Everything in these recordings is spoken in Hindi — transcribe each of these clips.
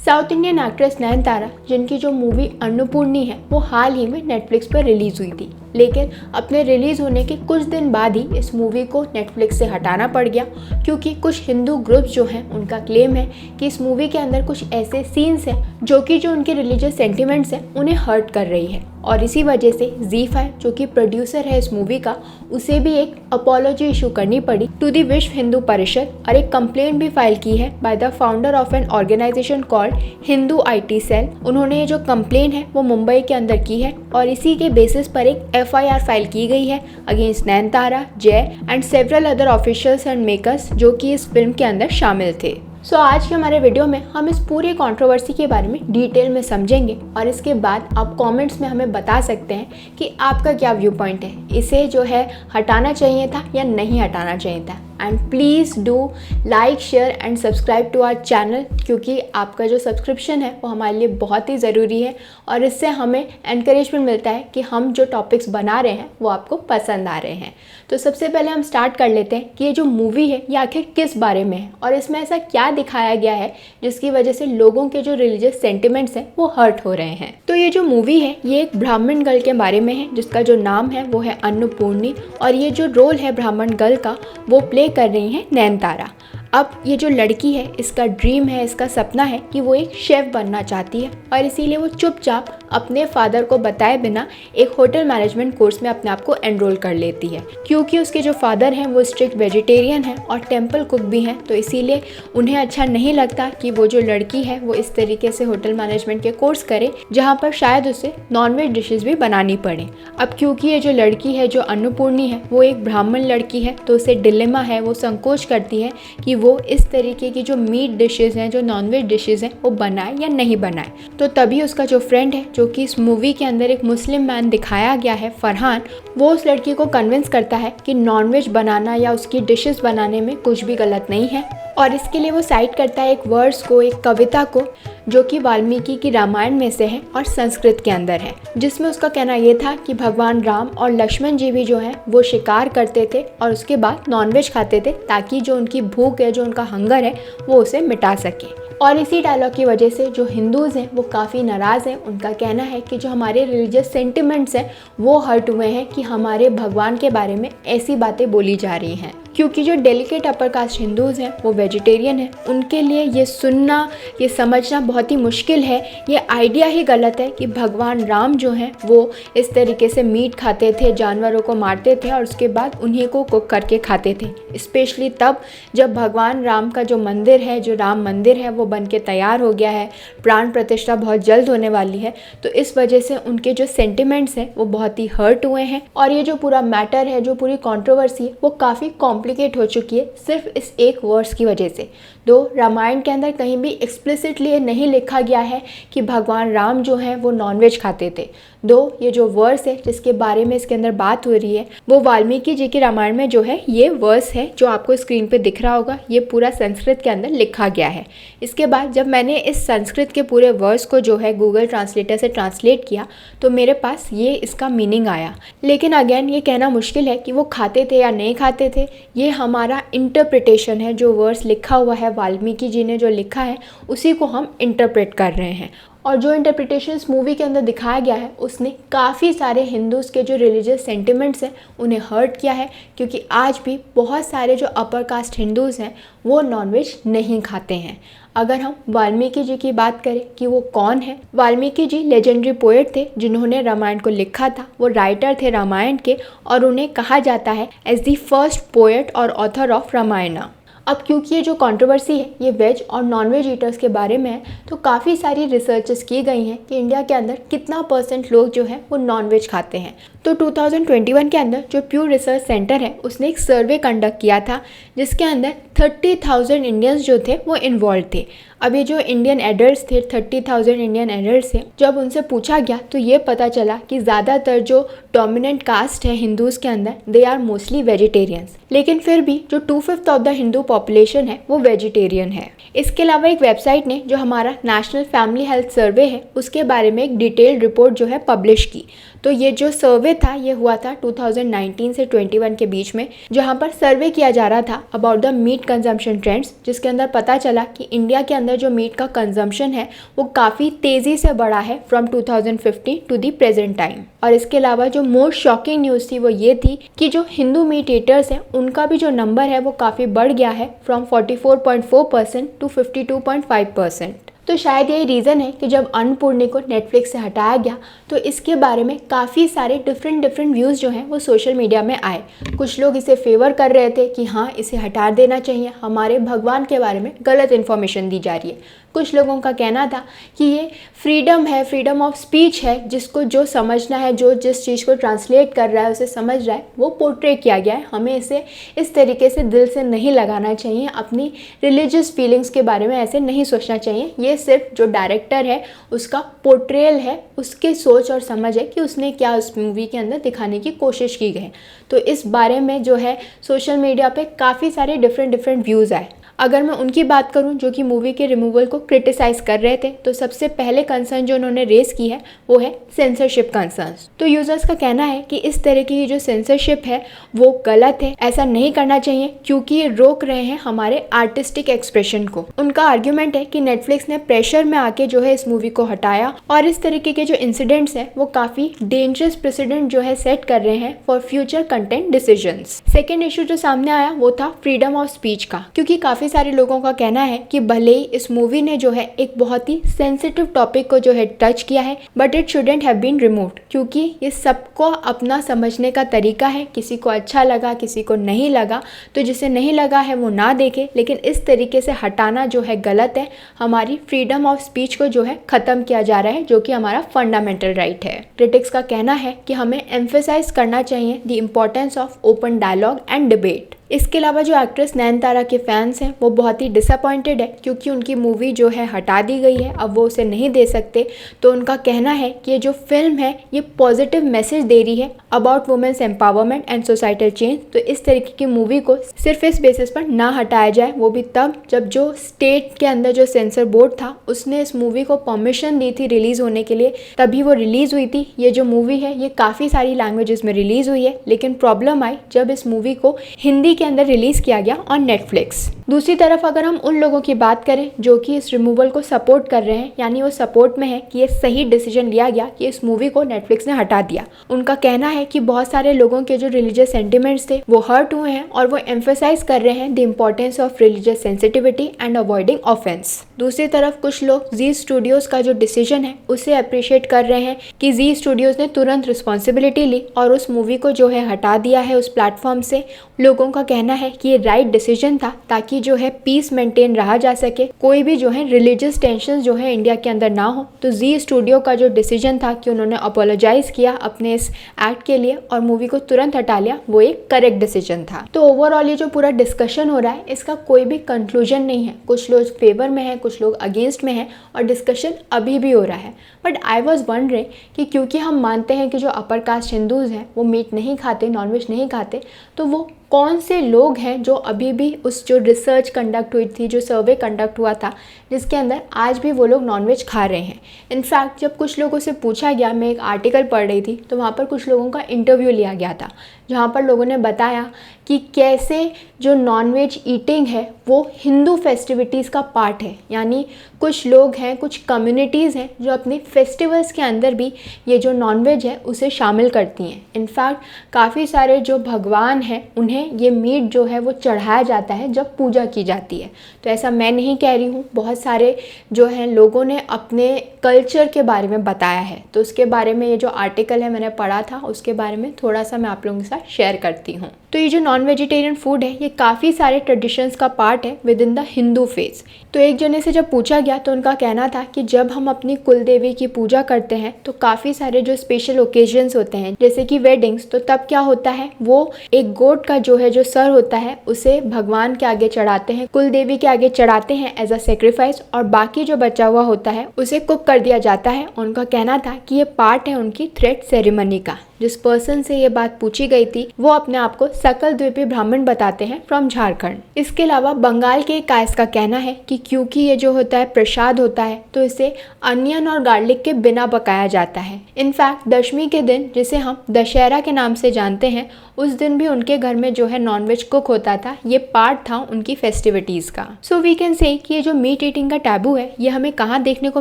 साउथ इंडियन एक्ट्रेस नयनतारा, जिनकी जो मूवी अन्नपूर्णी है वो हाल ही में नेटफ्लिक्स पर रिलीज़ हुई थी, लेकिन अपने रिलीज़ होने के कुछ दिन बाद ही इस मूवी को नेटफ्लिक्स से हटाना पड़ गया, क्योंकि कुछ हिंदू ग्रुप्स जो हैं उनका क्लेम है कि इस मूवी के अंदर कुछ ऐसे सीन्स हैं जो उनके रिलीजियस सेंटिमेंट्स हैं उन्हें हर्ट कर रही है। और इसी वजह से ZEE5 जो कि प्रोड्यूसर है इस मूवी का, उसे भी एक अपॉलॉजी इशू करनी पड़ी टू दी विश्व हिंदू परिषद, और एक कंप्लेंट भी फाइल की है by the founder of an organization called Hindu IT cell. उन्होंने ये जो कंप्लेंट है वो मुंबई के अंदर की है और इसी के बेसिस पर एक FIR फाइल की गई है अगेंस्ट नयनतारा, जय and several other officials and makers जो कि इस फिल्म के अंदर शामिल थे। आज के हमारे वीडियो में हम इस पूरी कंट्रोवर्सी के बारे में डिटेल में समझेंगे और इसके बाद आप कमेंट्स में हमें बता सकते हैं कि आपका क्या व्यू पॉइंट है, इसे जो है हटाना चाहिए था या नहीं हटाना चाहिए था। And please do like, share and subscribe to our channel, क्योंकि आपका जो सब्सक्रिप्शन है वो हमारे लिए बहुत ही ज़रूरी है और इससे हमें एनकरेजमेंट मिलता है कि हम जो टॉपिक्स बना रहे हैं वो आपको पसंद आ रहे हैं। तो सबसे पहले हम स्टार्ट कर लेते हैं कि ये जो मूवी है ये आखिर किस बारे में है और इसमें ऐसा क्या दिखाया गया है जिसकी वजह से लोगों के जो रिलीजियस सेंटिमेंट्स हैं वो हर्ट हो रहे हैं। तो ये जो मूवी है ये एक ब्राह्मण गर्ल के बारे में है जिसका जो नाम है वो है अन्नपूर्णी, और ये जो रोल है ब्राह्मण गर्ल का वो प्ले कर रही हैं नयनतारा। अब ये जो लड़की है इसका ड्रीम है, इसका सपना है कि वो एक शेफ़ बनना चाहती है और इसीलिए वो चुपचाप अपने फादर को बताए बिना एक होटल मैनेजमेंट कोर्स में अपने आप को एनरोल कर लेती है। क्योंकि उसके जो फादर हैं वो स्ट्रिक्ट वेजिटेरियन हैं और टेम्पल कुक भी हैं, तो इसीलिए उन्हें अच्छा नहीं लगता कि वो जो लड़की है वो इस तरीके से होटल मैनेजमेंट के कोर्स करे जहाँ पर शायद उसे नॉनवेज डिशेज़ भी बनानी पड़े। अब क्योंकि ये जो लड़की है जो अन्नपूर्णी है वो एक ब्राह्मण लड़की है, तो उसे डिलेमा है, वो संकोच करती है कि वो इस तरीके की जो मीट डिशेज़ हैं, जो नॉनवेज डिशेज़ हैं वो बनाए या नहीं बनाए। तो तभी उसका जो फ्रेंड है, जो कि इस मूवी के अंदर एक मुस्लिम मैन दिखाया गया है, फरहान, वो उस लड़की को कन्विंस करता है कि नॉनवेज बनाना या उसकी डिशेज़ बनाने में कुछ भी गलत नहीं है। और इसके लिए वो साइट करता है एक वर्ड्स को, एक कविता को, जो कि वाल्मीकि की रामायण में से है और संस्कृत के अंदर है, जिसमें उसका कहना ये था कि भगवान राम और लक्ष्मण जी भी जो हैं वो शिकार करते थे और उसके बाद नॉनवेज खाते थे ताकि जो उनकी भूख है, जो उनका हंगर है, वो उसे मिटा सके। और इसी डायलॉग की वजह से जो हिंदूज़ हैं वो काफ़ी नाराज़ हैं। उनका कहना है कि जो हमारे रिलीजियस सेंटिमेंट्स हैं वो हर्ट हुए हैं कि हमारे भगवान के बारे में ऐसी बातें बोली जा रही हैं। क्योंकि जो डेलिकेट अपर कास्ट हिंदूज़ हैं वो वेजिटेरियन हैं, उनके लिए ये सुनना, ये समझना बहुत ही मुश्किल है। ये आइडिया ही गलत है कि भगवान राम जो हैं वो इस तरीके से मीट खाते थे, जानवरों को मारते थे और उसके बाद उन्हीं को कुक करके खाते थे। स्पेशली तब जब भगवान राम का जो मंदिर है, जो राम मंदिर है, वो बन के तैयार हो गया है, प्राण प्रतिष्ठा बहुत जल्द होने वाली है, तो इस वजह से उनके जो सेंटिमेंट्स हैं वो बहुत ही हर्ट हुए हैं। और ये जो पूरा मैटर है, जो पूरी कॉन्ट्रोवर्सी है, वो काफ़ी कॉम्प्लिकेट हो चुकी है सिर्फ इस एक वर्ड्स की वजह से। दो रामायण के अंदर कहीं भी एक्सप्लिसिटली ये नहीं लिखा गया है कि भगवान राम जो हैं वो नॉनवेज खाते थे। दो ये जो वर्स है जिसके बारे में इसके अंदर बात हो रही है वो वाल्मीकि जी की रामायण में जो है ये वर्स है जो आपको स्क्रीन पे दिख रहा होगा, ये पूरा संस्कृत के अंदर लिखा गया है। इसके बाद जब मैंने इस संस्कृत के पूरे वर्स को जो है गूगल ट्रांसलेटर से ट्रांसलेट किया तो मेरे पास ये इसका मीनिंग आया। लेकिन अगेन ये कहना मुश्किल है कि वो खाते थे या नहीं खाते थे, ये हमारा इंटरप्रिटेशन है। जो वर्स लिखा हुआ है वाल्मीकि जी ने जो लिखा है उसी को हम इंटरप्रेट कर रहे हैं। और जो इंटरप्रिटेशन इस मूवी के अंदर दिखाया गया है उसने काफ़ी सारे हिंदूज़ के जो रिलीजियस सेंटिमेंट्स हैं उन्हें हर्ट किया है, क्योंकि आज भी बहुत सारे जो अपर कास्ट हिंदूज़ हैं वो नॉनवेज नहीं खाते हैं। अगर हम वाल्मीकि जी की बात करें कि वो कौन है, वाल्मीकि जी लेजेंडरी पोएट थे जिन्होंने रामायण को लिखा था। वो राइटर थे रामायण के और उन्हें कहा जाता है एज द फर्स्ट पोएट और ऑथर ऑफ रामायणा। अब क्योंकि ये जो कंट्रोवर्सी है ये वेज और नॉन वेज ईटर्स के बारे में है, तो काफ़ी सारी रिसर्चेस की गई हैं कि इंडिया के अंदर कितना % लोग जो हैं वो नॉन वेज खाते हैं। तो 2021 के अंदर जो प्यू रिसर्च सेंटर है उसने एक सर्वे कंडक्ट किया था जिसके अंदर 30,000 इंडियंस जो थे वो इन्वॉल्व थे। अब ये जो इंडियन एडल्ट्स थे, 30,000 इंडियन एडल्ट्स थे, जब उनसे पूछा गया तो ये पता चला कि ज़्यादातर जो डोमिनेंट कास्ट है हिंदूज़ के अंदर दे आर मोस्टली वेजिटेरियंस। लेकिन फिर भी जो 2/5 ऑफ द हिंदू पॉपुलेशन है वो वेजिटेरियन है। इसके अलावा एक वेबसाइट ने जो हमारा नेशनल फैमिली हेल्थ सर्वे है उसके बारे में एक डिटेल्ड रिपोर्ट जो है पब्लिश की। तो ये जो सर्वे था ये हुआ था 2019 से 21 के बीच में, जहाँ पर सर्वे किया जा रहा था about the meat consumption trends, जिसके अंदर पता चला कि इंडिया के अंदर जो मीट का कंजम्पशन है वो काफ़ी तेज़ी से बढ़ा है from 2015 to the present time. और इसके अलावा जो मोस्ट शॉकिंग न्यूज़ थी वो ये थी कि जो हिंदू मीट ईटर्स हैं उनका भी जो नंबर है वो काफ़ी बढ़ गया है फ्रॉम 44.4% टू 52.5%। तो शायद यही रीज़न है कि जब अन्नपूर्णी को नेटफ्लिक्स से हटाया गया तो इसके बारे में काफ़ी सारे डिफरेंट व्यूज़ जो हैं वो सोशल मीडिया में आए। कुछ लोग इसे फेवर कर रहे थे कि हाँ इसे हटा देना चाहिए, हमारे भगवान के बारे में गलत इन्फॉर्मेशन दी जा रही है। कुछ लोगों का कहना था कि ये फ्रीडम है, फ्रीडम ऑफ स्पीच है, जिसको जो समझना है, जो जिस चीज़ को ट्रांसलेट कर रहा है उसे समझ रहा है, वो पोर्ट्रे किया गया है, हमें इसे इस तरीके से दिल से नहीं लगाना चाहिए, अपनी रिलीजियस फीलिंग्स के बारे में ऐसे नहीं सोचना चाहिए। ये सिर्फ जो डायरेक्टर है उसका पोर्ट्रेयल है, उसके सोच और समझ है कि उसने क्या उस मूवी के अंदर दिखाने की कोशिश की गई है। तो इस बारे में जो है सोशल मीडिया पे काफ़ी सारे डिफरेंट व्यूज़ आए। अगर मैं उनकी बात करूं जो कि मूवी के रिमूवल को क्रिटिसाइज़ कर रहे थे, तो सबसे पहले कंसर्न जो उन्होंने रेस की है वो है सेंसरशिप कंसर्न्स। तो यूज़र्स का कहना है कि इस तरह की जो सेंसरशिप है वो गलत है, ऐसा नहीं करना चाहिए क्योंकि ये रोक रहे हैं हमारे आर्टिस्टिक एक्सप्रेशन को। उनका आर्ग्यूमेंट है कि नेटफ्लिक्स ने प्रेशर में आके जो है इस मूवी को हटाया और इस तरीके के जो इंसिडेंट्स हैं वो काफ़ी डेंजरस प्रेसिडेंट जो है सेट कर रहे हैं for future content decisions. Second issue जो सामने आया वो था फ्रीडम ऑफ स्पीच का, क्योंकि काफ़ी सारे लोगों का कहना है कि भले ही इस मूवी ने जो है एक बहुत ही सेंसिटिव टॉपिक को जो है टच किया है but it shouldn't have been removed, क्योंकि ये सबको अपना समझने का तरीका है। किसी को अच्छा लगा, किसी को नहीं लगा, तो जिसे नहीं लगा है वो ना देखे, लेकिन इस तरीके से हटाना जो है गलत है। हमारी फ्रीडम ऑफ स्पीच को जो है ख़त्म किया जा रहा है, जो कि हमारा फंडामेंटल राइट है। क्रिटिक्स का कहना है कि हमें एम्फेसाइज करना चाहिए the importance of open dialogue and debate. इसके अलावा जो एक्ट्रेस नयनतारा के फैंस हैं वो बहुत ही डिसअपॉइंटेड है क्योंकि उनकी मूवी जो है हटा दी गई है, अब वो उसे नहीं दे सकते। तो उनका कहना है कि ये जो फिल्म है ये पॉजिटिव मैसेज दे रही है about women's empowerment and societal change. तो इस तरीके की मूवी को सिर्फ इस बेसिस पर ना हटाया जाए, वो भी तब जब जो स्टेट के अंदर जो सेंसर बोर्ड था उसने इस मूवी को परमिशन दी थी रिलीज़ होने के लिए, तभी वो रिलीज़ हुई थी। ये जो मूवी है ये काफ़ी सारी लैंग्वेजेस में रिलीज़ हुई है, लेकिन प्रॉब्लम आई जब इस मूवी को हिंदी के अंदर रिलीज किया गया ऑन नेटफ्लिक्स। दूसरी तरफ अगर हम उन लोगों की बात करें जो कि इस रिमूवल को सपोर्ट कर रहे हैं, यानी वो सपोर्ट में है कि ये सही डिसीजन लिया गया कि इस मूवी को नेटफ्लिक्स ने हटा दिया। उनका कहना है कि बहुत सारे लोगों के जो रिलीजियस सेंटिमेंट्स थे वो हर्ट हुए हैं और वो एम्फेसाइज कर रहे हैं the importance of religious sensitivity and avoiding offence. दूसरी तरफ कुछ लोग जी स्टूडियोज का जो डिसीजन है उसे अप्रिशिएट कर रहे हैं कि जी स्टूडियोज ने तुरंत रिस्पॉन्सिबिलिटी ली और उस मूवी को जो है हटा दिया है उस प्लेटफॉर्म से। लोगों का कहना है कि ये राइट डिसीजन था ताकि जो है पीस मेंटेन रहा जा सके, कोई भी जो है रिलीजियस टेंशन जो है इंडिया के अंदर ना हो। तो जी स्टूडियो का जो डिसीजन था कि उन्होंने अपोलोजाइज किया अपने इस एक्ट के लिए और मूवी को तुरंत हटा लिया, वो एक करेक्ट डिसीजन था। तो ओवरऑल ये जो पूरा डिस्कशन हो रहा है इसका कोई भी कंक्लूजन नहीं है। कुछ लोग फेवर में है, कुछ लोग अगेंस्ट में है और डिस्कशन अभी भी हो रहा है। बट आई वॉज वंडरिंग कि क्योंकि हम मानते हैं कि जो अपर कास्ट हिंदूज़ हैं वो मीट नहीं खाते, नॉनवेज नहीं खाते, तो वो कौन से लोग हैं जो अभी भी उस जो रिसर्च कंडक्ट हुई थी, जो सर्वे कंडक्ट हुआ था जिसके अंदर आज भी वो लोग नॉनवेज खा रहे हैं। इनफैक्ट जब कुछ लोगों से पूछा गया, मैं एक आर्टिकल पढ़ रही थी तो वहाँ पर कुछ लोगों का इंटरव्यू लिया गया था जहाँ पर लोगों ने बताया कि कैसे जो नॉनवेज ईटिंग है वो हिंदू फेस्टिविटीज़ का पार्ट है। यानी कुछ लोग हैं, कुछ कम्युनिटीज़ हैं जो अपने फेस्टिवल्स के अंदर भी ये जो नॉनवेज है उसे शामिल करती हैं। इनफैक्ट काफ़ी सारे जो भगवान हैं उन्हें ये मीट जो है वो चढ़ाया जाता है जब पूजा की जाती है। तो ऐसा मैं नहीं कह रही हूँ, बहुत सारे जो हैं लोगों ने अपने कल्चर के बारे में बताया है। तो उसके बारे में ये जो आर्टिकल है मैंने पढ़ा था, उसके बारे में थोड़ा सा मैं आप लोगों के साथ शेयर करती हूँ। तो ये जो नॉन वेजिटेरियन फूड है ये काफ़ी सारे ट्रेडिशंस का पार्ट है with in the Hindu faith. तो एक जने से जब पूछा गया तो उनका कहना था कि जब हम अपनी कुल देवी की पूजा करते हैं तो काफ़ी सारे जो स्पेशल ओकेजन्स होते हैं जैसे कि वेडिंग्स, तो तब क्या होता है वो एक गोट का जो है जो सर होता है उसे भगवान के आगे चढ़ाते हैं, कुल देवी के आगे चढ़ाते हैं एज अ सेक्रीफाइस, और बाकी जो बचा हुआ होता है उसे कुक कर दिया जाता है। उनका कहना था कि ये पार्ट है उनकी थ्रेड सेरेमनी का। जिस पर्सन से ये बात पूछी गई थी वो अपने आप को सकल द्वीपी ब्राह्मण बताते हैं फ्रॉम झारखंड। इसके अलावा बंगाल के एक कायस का कहना है कि क्योंकि ये जो होता है प्रसाद होता है तो इसे अनियन और गार्लिक के बिना पकाया जाता है। इनफैक्ट दशमी के दिन, जिसे हम दशहरा के नाम से जानते हैं, उस दिन भी उनके घर में जो है नॉनवेज कुक होता था। ये पार्ट था उनकी फेस्टिविटीज का। सो वी कैन से कि ये जो मीट ईटिंग का टैबू है ये हमें कहाँ देखने को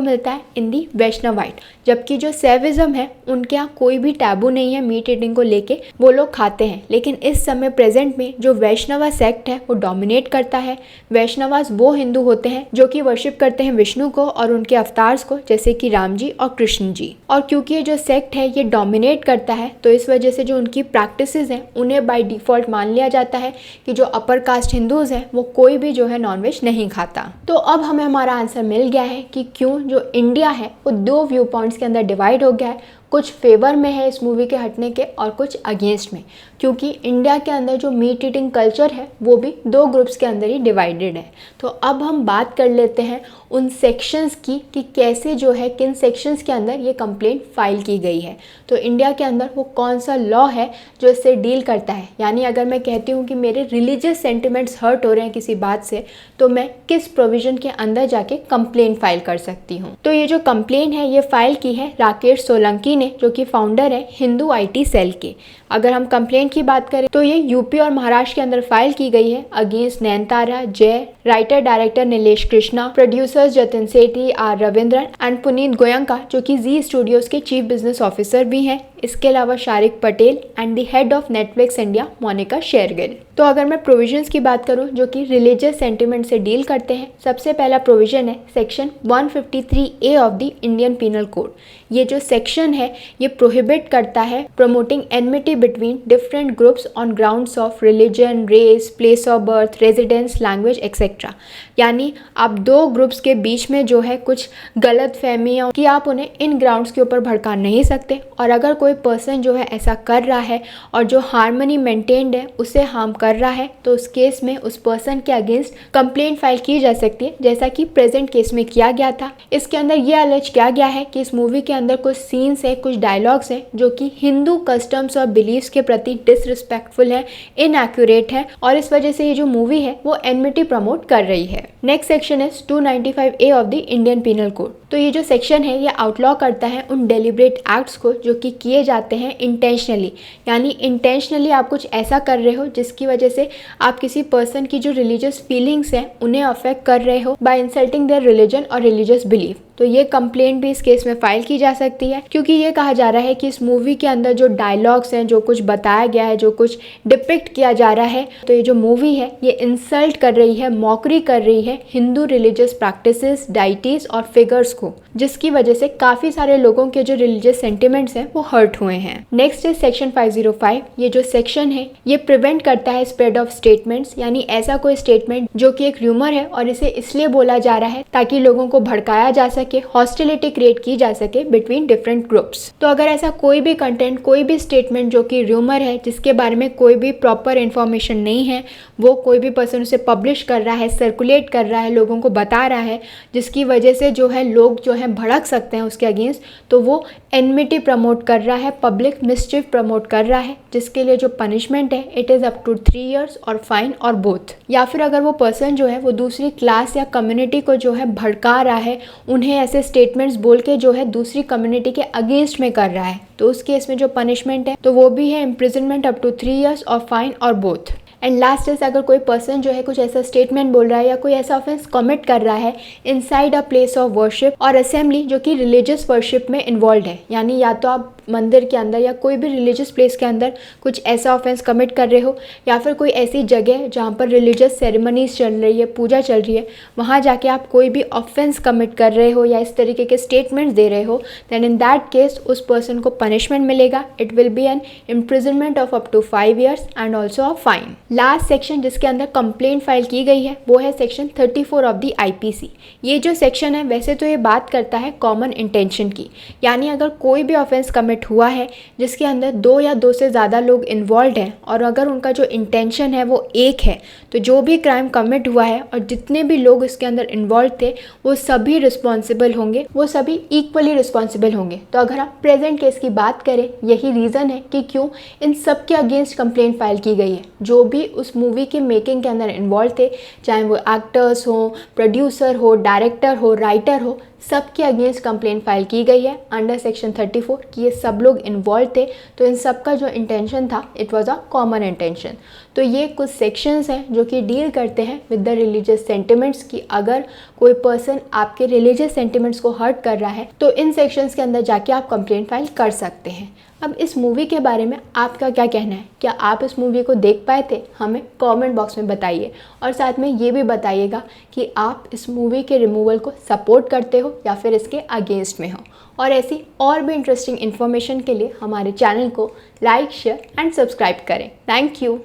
मिलता है, इन दी वैष्णवाइट। जबकि जो सैविज्म है उनके यहाँ कोई भी टैबू नहीं है मीट ईटिंग को लेके, वो लोग खाते हैं। लेकिन इस समय प्रेजेंट में जो वैष्णवा सेक्ट है वो डोमिनेट करता है। वैष्णवास वो हिंदू होते हैं जो कि वर्शिप करते हैं विष्णु को और उनके अवतार्स को, जैसे कि राम जी और कृष्ण जी। और क्योंकि ये जो सेक्ट है ये डोमिनेट करता है तो इस वजह से जो उनकी प्रैक्टिसेस हैं उन्हें बाय डिफॉल्ट मान लिया जाता है कि जो अपर कास्ट हिंदूज हैं वो कोई भी जो है नॉनवेज नहीं खाता। तो अब हमें हमारा आंसर मिल गया है कि क्यों जो इंडिया है वो दो व्यू पॉइंट्स के अंदर डिवाइड हो गया है, कुछ फेवर में है इस मूवी के हटने के और कुछ अगेंस्ट में। क्योंकि इंडिया के अंदर जो मीट ईटिंग कल्चर है वो भी दो ग्रुप्स के अंदर ही डिवाइडेड है। तो अब हम बात कर लेते हैं उन सेक्शंस की कि कैसे जो है किन सेक्शंस के अंदर ये कंप्लेंट फाइल की गई है। तो इंडिया के अंदर वो कौन सा लॉ है जो इससे डील करता है, यानी अगर मैं कहती हूँ कि मेरे रिलीजियस सेंटिमेंट्स हर्ट हो रहे हैं किसी बात से तो मैं किस प्रोविजन के अंदर जाके कंप्लेंट फाइल कर सकती हूँ। तो ये जो कंप्लेंट है ये फाइल की है राकेश सोलंकी ने, जो कि फाउंडर है हिंदू IT सेल के। अगर हम कंप्लेंट की बात करें तो ये यूपी और महाराष्ट्र के अंदर फाइल की गई है against Nayanthara, Jai, writer director Nilesh Krishnaa, producers Jatin Sethi, R Ravindran and Puneet Goenka, जो कि जी स्टूडियोज के चीफ बिजनेस ऑफिसर भी हैं। इसके अलावा Shariq Patel and the head of Netflix India Monika Shergill. तो अगर मैं प्रोविजंस की बात करूं जो कि रिलीजियस सेंटिमेंट से डील करते हैं, सबसे पहला प्रोविजन है section 153A of the Indian penal code. ये जो सेक्शन है ये प्रोहिबिट करता है promoting enmity between different groups on grounds of religion, race, place of birth, residence, language etcetera. यानी आप दो ग्रुप्स के बीच में जो है कुछ गलत फहमियाँ कि आप उन्हें इन ग्राउंड्स के ऊपर भड़का नहीं सकते, और अगर कोई पर्सन जो है ऐसा कर रहा है और जो हार्मनी मेंटेन्ड है उसे हार्म कर रहा है तो उस केस में उस पर्सन के अगेंस्ट कंप्लेंट फाइल की जा सकती है, जैसा कि प्रेजेंट केस में किया गया था। इसके अंदर ये अलेज किया गया है कि इस मूवी के अंदर कुछ सीन्स है, कुछ डायलॉग्स हैं जो कि हिंदू कस्टम्स और बिलीव्स के प्रति डिसरिस्पेक्टफुल है, इनएक्यूरेट है, और इस वजह से ये जो मूवी है वो एनमिटी प्रमोट कर रही है। Next section is 295A of the Indian penal code. तो ये जो सेक्शन है ये आउटलॉ करता है उन डेलिब्रेट एक्ट्स को जो कि किए जाते हैं इंटेंशनली, यानी इंटेंशनली आप कुछ ऐसा कर रहे हो जिसकी वजह से आप किसी पर्सन की जो रिलीजियस फीलिंग्स हैं उन्हें अफेक्ट कर रहे हो बाय इंसल्टिंग देयर रिलीजन और रिलीजियस बिलीफ। तो ये कंप्लेंट भी इस केस में फाइल की जा सकती है, क्योंकि ये कहा जा रहा है कि इस मूवी के अंदर जो डायलॉग्स हैं, जो कुछ बताया गया है, जो कुछ डिपिक्ट किया जा रहा है, तो ये जो मूवी है ये इंसल्ट कर रही है, मॉकरी कर रही है हिंदू रिलीजियस प्रैक्टिसेस, डाइटीज और फिगर्स को, जिसकी वजह से काफी सारे लोगों के जो रिलीजियस सेंटिमेंट्स हैं वो हर्ट हुए हैं। Next is section 505। ये जो सेक्शन है ये प्रिवेंट करता है स्प्रेड ऑफ स्टेटमेंट्स, यानी ऐसा कोई स्टेटमेंट जो कि एक र्यूमर है और इसे इसलिए बोला जा रहा है ताकि लोगों को भड़काया जा सके, हॉस्टिलिटी क्रिएट की जा सके बिटवीन डिफरेंट ग्रुप्स। तो अगर ऐसा कोई भी कंटेंट, कोई भी स्टेटमेंट जो कि र्यूमर है, जिसके बारे में कोई भी प्रॉपर इन्फॉर्मेशन नहीं है, वो कोई भी पर्सन उसे पब्लिश कर रहा है, सर्कुलेट कर रहा है, लोगों को बता रहा है, जिसकी वजह से जो है लोग जो है भड़क सकते हैं उसके अगेंस्ट, तो वो एनमिटी प्रमोट कर रहा है, पब्लिक मिसचिफ प्रमोट कर रहा है, जिसके लिए जो पनिशमेंट है it is up to 3 years और फाइन और बोथ। या फिर अगर वो पर्सन जो है वो दूसरी क्लास या कम्युनिटी को जो है भड़का रहा है, उन्हें ऐसे स्टेटमेंट्स बोल के जो है दूसरी कम्युनिटी के अगेंस्ट में कर रहा है, तो उस केस में जो पनिशमेंट है तो वो भी है इम्प्रिजनमेंट अप टू 3 years और फाइन और बोथ। एंड लास्ट इज अगर कोई पर्सन जो है कुछ ऐसा स्टेटमेंट बोल रहा है या कोई ऐसा ऑफेंस कमिट कर रहा है inside a place of worship और असेंबली जो कि रिलीजियस वर्शिप में इन्वॉल्व है, यानी या तो आप मंदिर के अंदर या कोई भी रिलीजियस प्लेस के अंदर कुछ ऐसा ऑफेंस कमिट कर रहे हो, या फिर कोई ऐसी जगह जहाँ पर रिलीजियस सेरेमनीज चल रही है, पूजा चल रही है, वहाँ जाके आप कोई भी ऑफेंस कमिट कर रहे हो या इस तरीके के स्टेटमेंट्स दे रहे हो, देन इन दैट केस उस पर्सन को पनिशमेंट मिलेगा। It will be an imprisonment of up to 5 years and also a fine. Last section जिसके अंदर कंप्लेंट फाइल की गई है वो है सेक्शन 34 ऑफ द आईपीसी। ये जो सेक्शन है वैसे तो ये बात करता है कॉमन इंटेंशन की, यानी अगर कोई भी ऑफेंस कमिट हुआ है जिसके अंदर 2 या 2 से ज़्यादा लोग इन्वॉल्व हैं और अगर उनका जो इंटेंशन है वो एक है, तो जो भी क्राइम कमिट हुआ है और जितने भी लोग इसके अंदर इन्वॉल्व थे वो सभी रिस्पॉन्सिबल होंगे, वो सभी इक्वली रिस्पॉन्सिबल होंगे। तो अगर आप प्रेजेंट केस की बात करें, यही रीज़न है कि क्यों इन सब के अगेंस्ट कंप्लेंट फाइल की गई है। जो भी उस मूवी के मेकिंग के अंदर इन्वॉल्व थे, चाहे वो एक्टर्स हो, प्रोड्यूसर हो, डायरेक्टर हो, राइटर हो, सब के अगेंस्ट कंप्लेंट फाइल की गई है अंडर सेक्शन 34 कि ये सब लोग इन्वॉल्व थे, तो इन सब का जो इंटेंशन था it was a common intention. तो ये कुछ सेक्शंस हैं जो कि डील करते हैं विद द रिलीजियस सेंटिमेंट्स कि अगर कोई पर्सन आपके रिलीजियस सेंटिमेंट्स को हर्ट कर रहा है तो इन सेक्शंस के अंदर जाके आप कंप्लेंट फाइल कर सकते हैं। अब इस मूवी के बारे में आपका क्या कहना है? क्या आप इस मूवी को देख पाए थे? हमें कमेंट बॉक्स में बताइए और साथ में ये भी बताइएगा कि आप इस मूवी के रिमूवल को सपोर्ट करते हो या फिर इसके अगेंस्ट में हो। और ऐसी और भी इंटरेस्टिंग इन्फॉर्मेशन के लिए हमारे चैनल को लाइक, शेयर एंड सब्सक्राइब करें। Thank you.